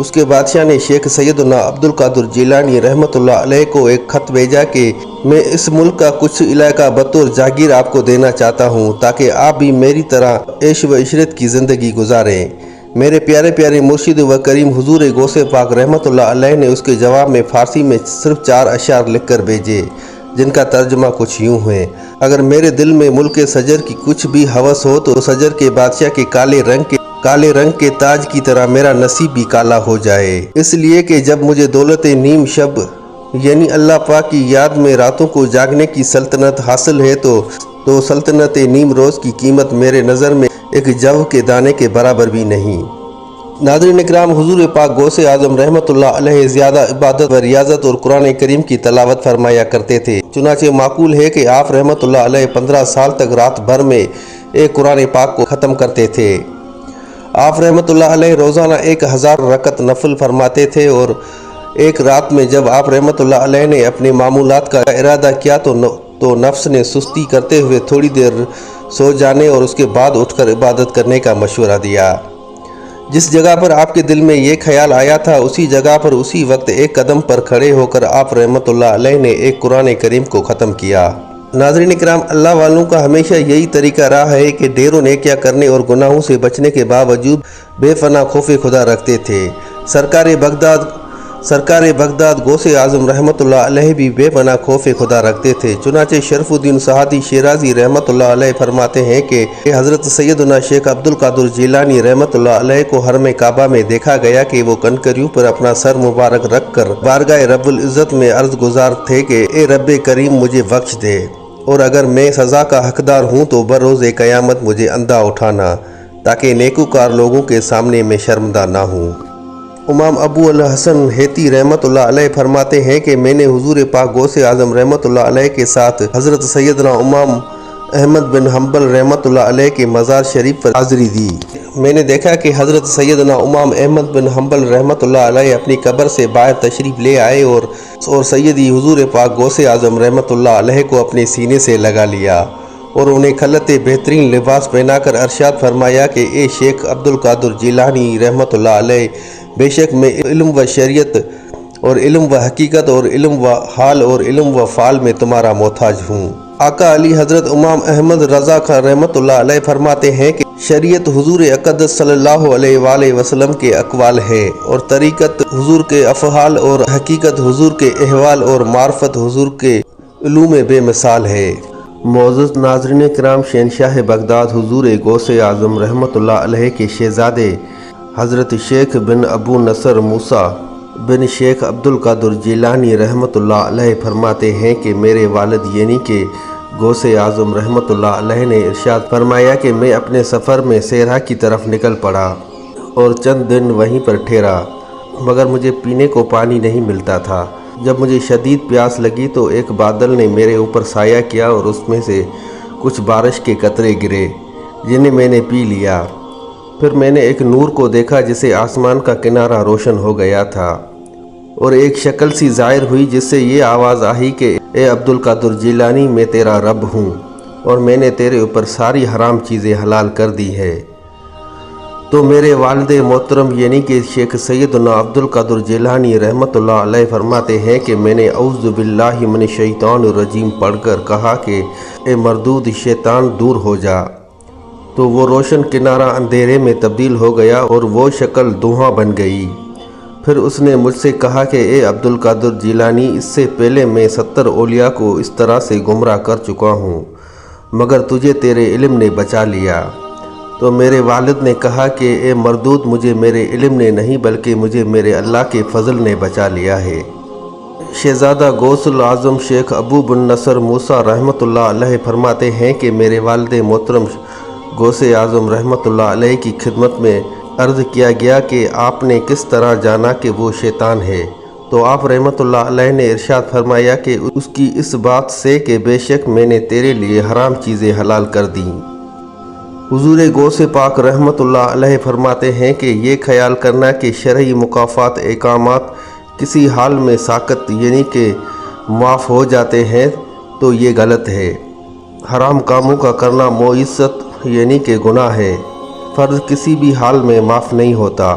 اس کے بادشاہ نے شیخ سیدنا عبدالقادر جیلانی رحمۃ اللہ علیہ کو ایک خط بھیجا کہ میں اس ملک کا کچھ علاقہ بطور جاگیر آپ کو دینا چاہتا ہوں تاکہ آپ بھی میری طرح عیش و عشرت کی زندگی گزاریں۔ میرے پیارے پیارے مرشد و کریم حضور غوث پاک رحمۃ اللہ علیہ نے اس کے جواب میں فارسی میں صرف 4 اشعار لکھ کر بھیجے، جن کا ترجمہ کچھ یوں ہے: اگر میرے دل میں ملک سجر کی کچھ بھی ہوس ہو تو سجر کے بادشاہ کے کالے رنگ کے تاج کی طرح میرا نصیب بھی کالا ہو جائے، اس لیے کہ جب مجھے دولت نیم شب یعنی اللہ پاک کی یاد میں راتوں کو جاگنے کی سلطنت حاصل ہے تو سلطنت نیم روز کی قیمت میرے نظر میں ایک جو کے دانے کے برابر بھی نہیں۔ ناظرین اکرام، حضور پاک غوث اعظم رحمۃ اللہ علیہ زیادہ عبادت و ریاضت اور قرآن کریم کی تلاوت فرمایا کرتے تھے، چنانچہ معقول ہے کہ آپ رحمۃ اللہ علیہ 15 سال تک رات بھر میں ایک قرآن پاک کو ختم کرتے تھے۔ آپ رحمۃ اللہ علیہ روزانہ 1000 رکعت نفل فرماتے تھے، اور ایک رات میں جب آپ رحمۃ اللہ علیہ نے اپنے معمولات کا ارادہ کیا تو نفس نے سستی کرتے ہوئے تھوڑی دیر سو جانے اور اس کے بعد اٹھ کر عبادت کرنے کا مشورہ دیا۔ جس جگہ پر آپ کے دل میں یہ خیال آیا تھا اسی جگہ پر اسی وقت ایک قدم پر کھڑے ہو کر آپ رحمۃ اللہ علیہ نے ایک قرآن کریم کو ختم کیا۔ ناظرین اکرام، اللہ والوں کا ہمیشہ یہی طریقہ رہا ہے کہ ڈھیر و نیکیاں کرنے اور گناہوں سے بچنے کے باوجود بے پناہ خوف خدا رکھتے تھے۔ سرکار بغداد غوث اعظم رحمۃ اللہ علیہ بھی بے پناہ خوف خدا رکھتے تھے، چنانچہ شرف الدین سعدی شیرازی رحمۃ اللہ علیہ فرماتے ہیں کہ حضرت سیدنا شیخ عبدالقادر جیلانی رحمۃ اللہ علیہ کو حرم کعبہ میں دیکھا گیا کہ وہ کنکریوں پر اپنا سر مبارک رکھ کر بارگاہ رب العزت میں عرض گزار تھے کہ اے رب کریم مجھے بخش دے، اور اگر میں سزا کا حقدار ہوں تو بروز قیامت مجھے اندھا اٹھانا تاکہ نیکوکار لوگوں کے سامنے میں شرمندہ نہ ہوں۔ امام ابو الحسن حیتی رحمۃ اللہ علیہ فرماتے ہیں کہ میں نے حضور پاک غوث اعظم رحمۃ اللہ علیہ کے ساتھ حضرت سیدنا امام احمد بن حنبل رحمۃ اللہ علیہ کے مزار شریف پر حاضری دی۔ میں نے دیکھا کہ حضرت سیدنا امام احمد بن حنبل رحمۃ اللہ علیہ اپنی قبر سے باہر تشریف لے آئے اور سیدی حضور پاک غوث اعظم رحمۃ اللہ علیہ کو اپنے سینے سے لگا لیا اور انہیں خلعت بہترین لباس پہنا کر ارشاد فرمایا کہ اے شیخ عبدالقادر جیلانی رحمۃ اللہ علیہ، بے شک میں علم و شریعت اور علم و حقیقت اور علم و حال اور علم و فعال میں تمہارا محتاج ہوں۔ آقا علی حضرت امام احمد رضا خان رحمۃ اللہ علیہ فرماتے ہیں کہ شریعت حضور اقدس صلی اللہ علیہ وآلہ وسلم کے اقوال ہے، اور طریقت حضور کے افعال، اور حقیقت حضور کے احوال، اور معرفت حضور کے علوم بے مثال ہے۔ معزز ناظرین کرام، شہنشاہ بغداد حضور غوث اعظم رحمۃ اللہ علیہ کے شہزادے حضرت شیخ بن ابو نصر موسیٰ بن شیخ عبدالقادر جیلانی رحمۃ اللہ علیہ فرماتے ہیں کہ میرے والد یعنی کہ غوث اعظم رحمۃ اللہ علیہ نے ارشاد فرمایا کہ میں اپنے سفر میں صحرا کی طرف نکل پڑا اور چند دن وہیں پر ٹھہرا، مگر مجھے پینے کو پانی نہیں ملتا تھا۔ جب مجھے شدید پیاس لگی تو ایک بادل نے میرے اوپر سایہ کیا اور اس میں سے کچھ بارش کے قطرے گرے جنہیں میں نے پی لیا۔ پھر میں نے ایک نور کو دیکھا جسے آسمان کا کنارہ روشن ہو گیا تھا، اور ایک شکل سی ظاہر ہوئی جس سے یہ آواز آئی کہ اے عبدالقادر جیلانی، میں تیرا رب ہوں اور میں نے تیرے اوپر ساری حرام چیزیں حلال کر دی ہے۔ تو میرے والد محترم یعنی کہ شیخ سیدنا عبدالقادر جیلانی رحمۃ اللہ علیہ فرماتے ہیں کہ میں نے اعوذ باللہ من الشیطان الرجیم پڑھ کر کہا کہ اے مردود شیطان، دور ہو جا، تو وہ روشن کنارہ اندھیرے میں تبدیل ہو گیا اور وہ شکل دھواں بن گئی۔ پھر اس نے مجھ سے کہا کہ اے عبدالقادر جیلانی، اس سے پہلے میں 70 اولیاء کو اس طرح سے گمراہ کر چکا ہوں، مگر تجھے تیرے علم نے بچا لیا۔ تو میرے والد نے کہا کہ اے مردود، مجھے میرے علم نے نہیں بلکہ مجھے میرے اللہ کے فضل نے بچا لیا ہے۔ شہزادہ غوث الاعظم شیخ ابو بن نصر موسیٰ رحمۃ اللہ علیہ فرماتے ہیں کہ میرے والد محترم غوث اعظم رحمۃ اللہ علیہ کی خدمت میں عرض کیا گیا کہ آپ نے کس طرح جانا کہ وہ شیطان ہے، تو آپ رحمۃ اللہ علیہ نے ارشاد فرمایا کہ اس کی اس بات سے کہ بے شک میں نے تیرے لیے حرام چیزیں حلال کر دیں۔ حضور غوث پاک رحمۃ اللہ علیہ فرماتے ہیں کہ یہ خیال کرنا کہ شرعی مکافات احکامات کسی حال میں ساقط یعنی کہ معاف ہو جاتے ہیں تو یہ غلط ہے۔ حرام کاموں کا کرنا معصیت یعنی کہ گناہ ہے، فرض کسی بھی حال میں معاف نہیں ہوتا۔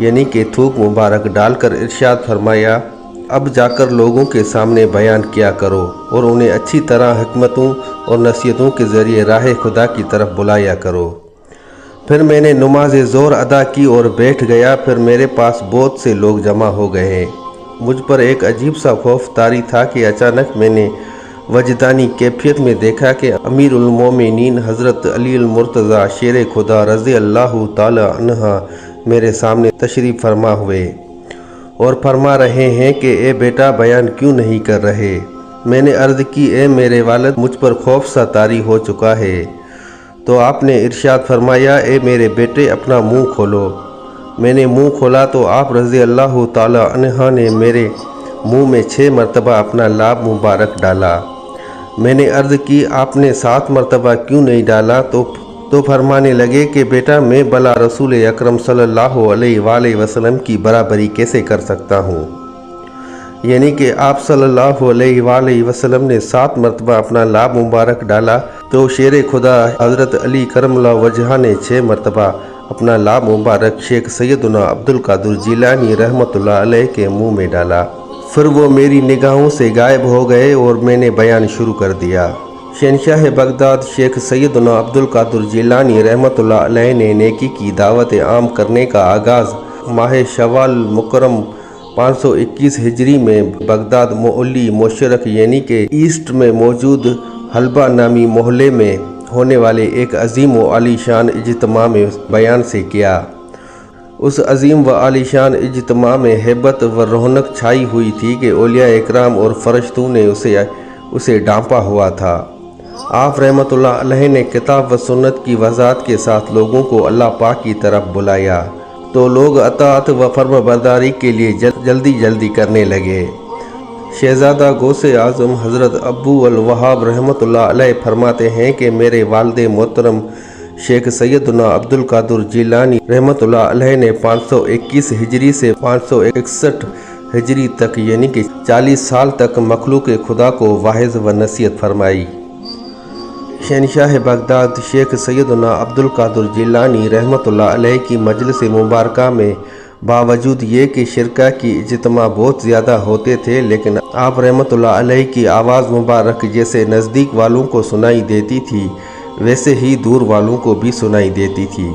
یعنی کہ تھوک مبارک ڈال کر ارشاد فرمایا، اب جا کر لوگوں کے سامنے بیان کیا کرو اور انہیں اچھی طرح حکمتوں اور نصیحتوں کے ذریعے راہ خدا کی طرف بلایا کرو۔ پھر میں نے نماز ظہر ادا کی اور بیٹھ گیا۔ پھر میرے پاس بہت سے لوگ جمع ہو گئے۔ مجھ پر ایک عجیب سا خوف طاری تھا کہ اچانک میں نے وجدانی کیفیت میں دیکھا کہ امیر المومنین حضرت علی المرتضیٰ شیر خدا رضی اللہ تعالی عنہ میرے سامنے تشریف فرما ہوئے اور فرما رہے ہیں کہ اے بیٹا بیان کیوں نہیں کر رہے؟ میں نے عرض کی، اے میرے والد، مجھ پر خوف سا طاری ہو چکا ہے۔ تو آپ نے ارشاد فرمایا، اے میرے بیٹے اپنا منہ کھولو۔ میں نے منہ کھولا تو آپ رضی اللہ تعالی عنہ نے میرے منہ میں 6 مرتبہ اپنا لاب مبارک ڈالا۔ میں نے عرض کی، آپ نے 7 مرتبہ کیوں نہیں ڈالا؟ تو فرمانے لگے کہ بیٹا میں بلا رسول اکرم صلی اللہ علیہ وآلہ وسلم کی برابری کیسے کر سکتا ہوں؟ یعنی کہ آپ صلی اللہ علیہ وآلہ وسلم نے 7 مرتبہ اپنا لاب مبارک ڈالا تو شیر خدا حضرت علی کرم اللہ وجہہ نے 6 مرتبہ اپنا لاب مبارک شیخ سیدنا عبدالقادر جیلانی رحمۃ اللہ علیہ کے منہ میں ڈالا۔ پھر وہ میری نگاہوں سے غائب ہو گئے اور میں نے بیان شروع کر دیا۔ شہنشاہ بغداد شیخ سیدنا عبدالقادر جیلانی رحمۃ اللہ علیہ نے نیکی کی دعوت عام کرنے کا آغاز ماہ شوال مکرم 521 ہجری میں بغداد معلی مشرق یعنی کہ ایسٹ میں موجود حلبہ نامی محلے میں ہونے والے ایک عظیم و عالی شان اجتماع میں بیان سے کیا۔ اس عظیم و عالی شان اجتماع میں ہیبت و رونق چھائی ہوئی تھی کہ اولیاء اکرام اور فرشتوں نے اسے ڈھانپا ہوا تھا۔ آپ رحمۃ اللہ علیہ نے کتاب و سنت کی وضاحت کے ساتھ لوگوں کو اللہ پاک کی طرف بلایا تو لوگ اطاعت و فرما برداری کے لیے جلدی کرنے لگے۔ شہزادہ غوث اعظم حضرت ابو الوہاب رحمۃ اللہ علیہ فرماتے ہیں کہ میرے والد محترم شیخ سیدنا عبدالقادر جیلانی رحمۃ اللہ علیہ نے 521 ہجری سے 561 ہجری تک یعنی کہ 40 سال تک مخلوق خدا کو واعظ و نصیحت فرمائی۔ شہنشاہ بغداد شیخ سیدنا عبدالقادر جیلانی رحمۃ اللہ علیہ کی مجلس مبارکہ میں باوجود یہ کہ شرکا کی اجتماع بہت زیادہ ہوتے تھے، لیکن آپ رحمۃ اللہ علیہ کی آواز مبارک جیسے نزدیک والوں کو سنائی دیتی تھی ویسے ہی دور والوں کو بھی سنائی دیتی تھی،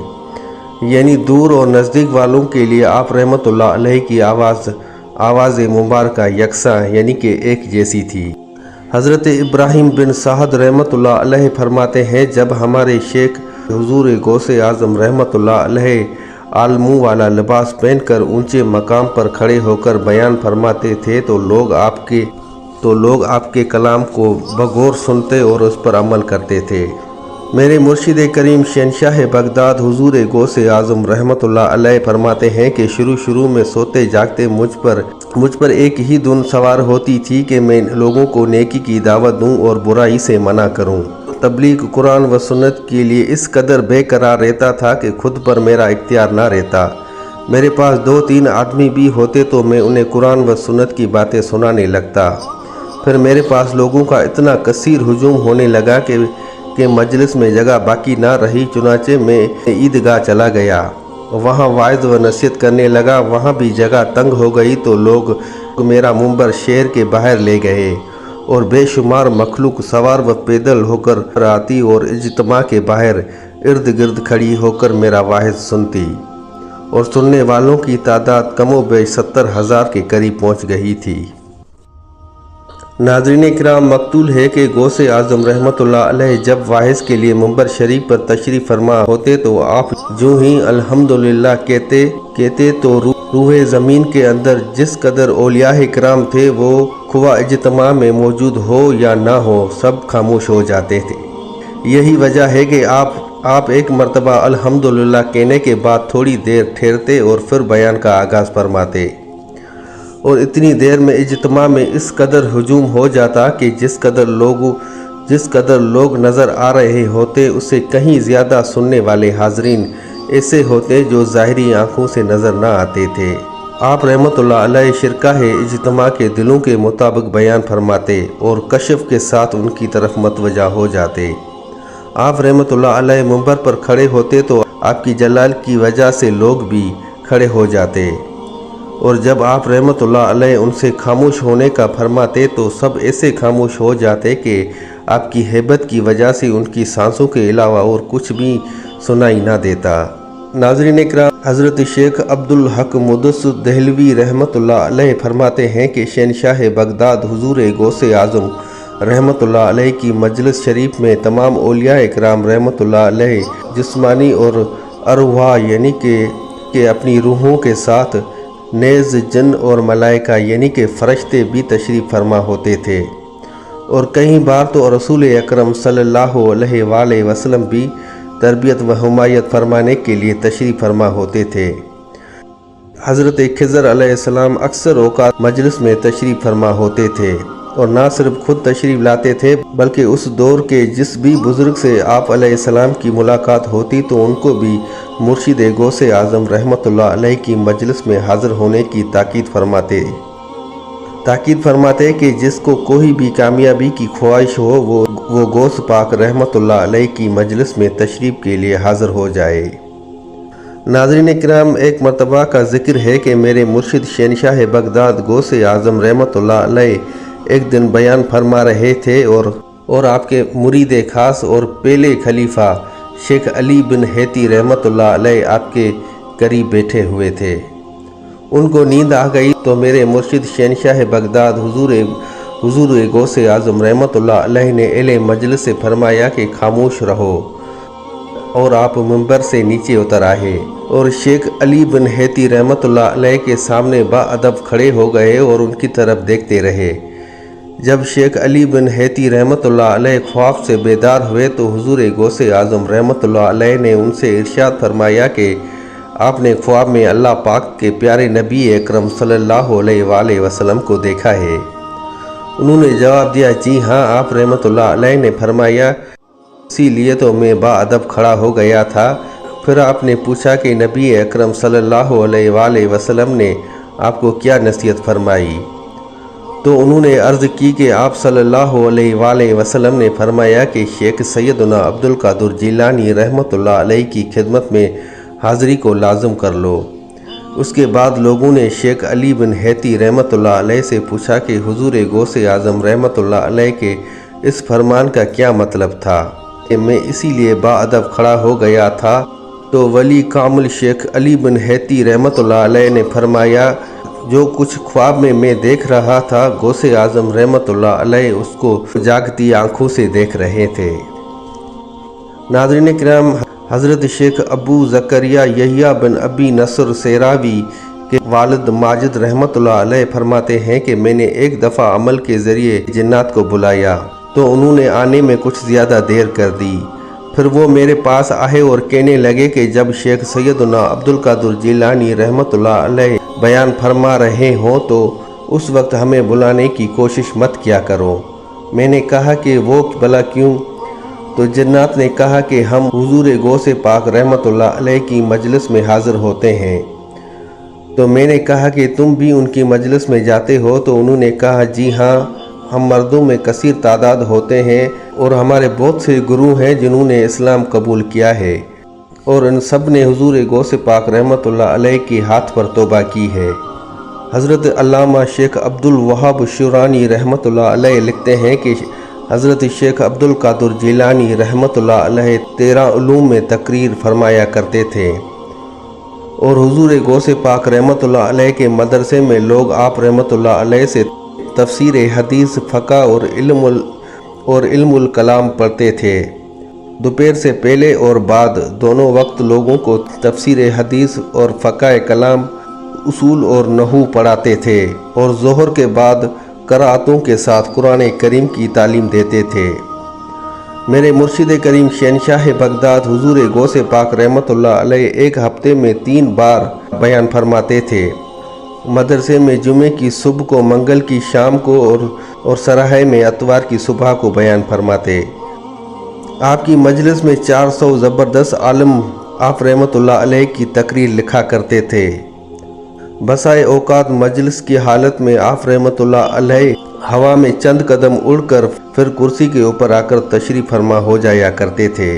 یعنی دور اور نزدیک والوں کے لیے آپ رحمۃ اللہ علیہ کی آواز مبارکہ یکساں یعنی کہ ایک جیسی تھی۔ حضرت ابراہیم بن سعد رحمۃ اللہ علیہ فرماتے ہیں، جب ہمارے شیخ حضور غوث اعظم رحمۃ اللہ علیہ عالموں والا لباس پہن کر اونچے مقام پر کھڑے ہو کر بیان فرماتے تھے تو لوگ آپ کے کلام کو بغور سنتے اور اس پر عمل کرتے تھے۔ میرے مرشد کریم شہنشاہ بغداد حضور غوث اعظم رحمۃ اللہ علیہ فرماتے ہیں کہ شروع میں سوتے جاگتے مجھ پر ایک ہی دھن سوار ہوتی تھی کہ میں لوگوں کو نیکی کی دعوت دوں اور برائی سے منع کروں۔ تبلیغ قرآن و سنت کے لیے اس قدر بے قرار رہتا تھا کہ خود پر میرا اختیار نہ رہتا۔ میرے پاس 2-3 آدمی بھی ہوتے تو میں انہیں قرآن و سنت کی باتیں سنانے لگتا۔ پھر میرے پاس لوگوں کا اتنا کثیر ہجوم ہونے لگا کہ مجلس میں جگہ باقی نہ رہی، چنانچہ میں عیدگاہ چلا گیا، وہاں واعظ و نصیحت کرنے لگا۔ وہاں بھی جگہ تنگ ہو گئی تو لوگ میرا منبر شہر کے باہر لے گئے اور بے شمار مخلوق سوار و پیدل ہو کر آتی اور اجتماع کے باہر ارد گرد کھڑی ہو کر میرا واعظ سنتی، اور سننے والوں کی تعداد کم و بیش 70,000 کے قریب پہنچ گئی تھی۔ ناظرین کرام، مقتول ہے کہ غوث اعظم رحمۃ اللہ علیہ جب واعظ کے لیے منبر شریف پر تشریف فرما ہوتے تو آپ جو ہی الحمدللہ کہتے تو روح زمین کے اندر جس قدر اولیاء کرام تھے وہ خواہ اجتماع میں موجود ہو یا نہ ہو سب خاموش ہو جاتے تھے۔ یہی وجہ ہے کہ آپ ایک مرتبہ الحمدللہ کہنے کے بعد تھوڑی دیر ٹھہرتے اور پھر بیان کا آغاز فرماتے، اور اتنی دیر میں اجتماع میں اس قدر ہجوم ہو جاتا کہ جس قدر لوگ نظر آ رہے ہوتے اس سے کہیں زیادہ سننے والے حاضرین ایسے ہوتے جو ظاہری آنکھوں سے نظر نہ آتے تھے۔ آپ رحمۃ اللہ علیہ شرکاء اجتماع کے دلوں کے مطابق بیان فرماتے اور کشف کے ساتھ ان کی طرف متوجہ ہو جاتے۔ آپ رحمۃ اللہ علیہ منبر پر کھڑے ہوتے تو آپ کی جلال کی وجہ سے لوگ بھی کھڑے ہو جاتے، اور جب آپ رحمتullah علیہ ان سے خاموش ہونے کا فرماتے تو سب ایسے خاموش ہو جاتے کہ آپ کی ہیبت کی وجہ سے ان کی سانسوں کے علاوہ اور کچھ بھی سنائی نہ دیتا۔ ناظرین اکرام، حضرت شیخ عبدالحق مدثر دہلوی رحمتullah علیہ فرماتے ہیں کہ شہنشاہ بغداد حضور غوث اعظم رحمتullah علیہ کی مجلس شریف میں تمام اولیاء اکرام رحمتullah علیہ جسمانی اور ارواح یعنی کہ اپنی روحوں کے ساتھ نیز جن اور ملائکہ یعنی کہ فرشتے بھی تشریف فرما ہوتے تھے، اور کئی بار تو رسول اکرم صلی اللہ علیہ وآلہ وسلم بھی تربیت و حمایت فرمانے کے لیے تشریف فرما ہوتے تھے۔ حضرت خضر علیہ السلام اکثر اوقات مجلس میں تشریف فرما ہوتے تھے، اور نہ صرف خود تشریف لاتے تھے بلکہ اس دور کے جس بھی بزرگ سے آپ علیہ السلام کی ملاقات ہوتی تو ان کو بھی مرشد غوث اعظم رحمتullah علیہ کی مجلس میں حاضر ہونے کی تاکید فرماتے کہ جس کو کوئی بھی کامیابی کی خواہش ہو وہ غوث پاک رحمتullah علیہ کی مجلس میں تشریف کے لیے حاضر ہو جائے۔ ناظرین اکرام، ایک مرتبہ کا ذکر ہے کہ میرے مرشد شہنشاہ بغداد غوث اعظم رحمتullah علیہ ایک دن بیان فرما رہے تھے اور آپ کے مرید خاص اور پہلے خلیفہ شیخ علی بن حیتی رحمتullah علیہ آپ کے قریب بیٹھے ہوئے تھے۔ ان کو نیند آ گئی تو میرے مرشد شہنشاہ بغداد حضور غوث اعظم رحمتullah علیہ نے اہل مجلس سے فرمایا کہ خاموش رہو، اور آپ منبر سے نیچے اتر آئے اور شیخ علی بن حیتی رحمتullah علیہ کے سامنے باادب کھڑے ہو گئے اور ان کی طرف دیکھتے رہے۔ جب شیخ علی بن حیتی رحمتullah علیہ خواب سے بیدار ہوئے تو حضور غوث اعظم رحمتullah علیہ نے ان سے ارشاد فرمایا کہ آپ نے خواب میں اللہ پاک کے پیارے نبی اکرم صلی اللہ علیہ وآلہ وسلم کو دیکھا ہے؟ انہوں نے جواب دیا، جی ہاں۔ آپ رحمتullah علیہ نے فرمایا، اسی لیے تو میں باادب کھڑا ہو گیا تھا۔ پھر آپ نے پوچھا کہ نبی اکرم صلی اللہ علیہ وآلہ وسلم نے آپ کو کیا نصیحت فرمائی؟ تو انہوں نے عرض کی کہ آپ صلی اللہ علیہ وآلہ وسلم نے فرمایا کہ شیخ سیدنا عبدالقادر جیلانی رحمتullah علیہ کی خدمت میں حاضری کو لازم کر لو۔ اس کے بعد لوگوں نے شیخ علی بن حیتی رحمتullah علیہ سے پوچھا کہ حضور غوث اعظم رحمتullah علیہ کے اس فرمان کا کیا مطلب تھا کہ میں اسی لیے باادب کھڑا ہو گیا تھا؟ تو ولی کامل شیخ علی بن حیتی رحمتullah علیہ نے فرمایا، جو کچھ خواب میں دیکھ رہا تھا غوث اعظم رحمتullah علیہ اس کو جاگتی آنکھوں سے دیکھ رہے تھے۔ ناظرین اکرام، حضرت شیخ ابو زکریا یحییٰ بن ابی نصر سیراوی کے والد ماجد رحمتullah علیہ فرماتے ہیں کہ میں نے ایک دفعہ عمل کے ذریعے جنات کو بلایا تو انہوں نے آنے میں کچھ زیادہ دیر کر دی۔ پھر وہ میرے پاس آئے اور کہنے لگے کہ جب شیخ سیدنا عبدالقادر جیلانی رحمتullah علیہ بیان فرما رہے ہوں تو اس وقت ہمیں بلانے کی کوشش مت کیا کرو۔ میں نے کہا کہ وہ بھلا کیوں؟ تو جنات نے کہا کہ ہم حضور غوث پاک رحمتullah علیہ کی مجلس میں حاضر ہوتے ہیں۔ تو میں نے کہا کہ تم بھی ان کی مجلس میں جاتے ہو؟ تو انہوں نے کہا، جی ہاں، ہم مردوں میں کثیر تعداد ہوتے ہیں اور ہمارے بہت سے گروہ ہیں جنہوں نے اسلام قبول کیا ہے، اور ان سب نے حضور غوث پاک رحمتullah علیہ کے ہاتھ پر توبہ کی ہے۔ حضرت علامہ شیخ عبدالوہاب شورانی رحمتullah علیہ لکھتے ہیں کہ حضرت شیخ عبدالقادر جیلانی رحمتullah علیہ 13 علوم میں تقریر فرمایا کرتے تھے، اور حضور غوث پاک رحمتullah علیہ کے مدرسے میں لوگ آپ رحمتullah علیہ سے تفسیر حدیث، فقہ اور علم الکلام پڑھتے تھے۔ دوپہر سے پہلے اور بعد دونوں وقت لوگوں کو تفسیر حدیث اور فقہ کلام، اصول اور نحو پڑھاتے تھے، اور ظہر کے بعد قرأتوں کے ساتھ قرآن کریم کی تعلیم دیتے تھے۔ میرے مرشد کریم شہنشاہ بغداد حضور غوث پاک رحمتullah علیہ ایک ہفتے میں 3 بار بیان فرماتے تھے۔ مدرسے میں جمعے کی صبح کو، منگل کی شام کو اور سراہے میں اتوار کی صبح کو بیان فرماتے۔ آپ کی مجلس میں 400 زبردست عالم آپ رحمتullah علیہ کی تقریر لکھا کرتے تھے۔ بسائے اوقات مجلس کی حالت میں آپ رحمتullah علیہ ہوا میں چند قدم اڑ کر پھر کرسی کے اوپر آ کر تشریف فرما ہو جایا کرتے تھے۔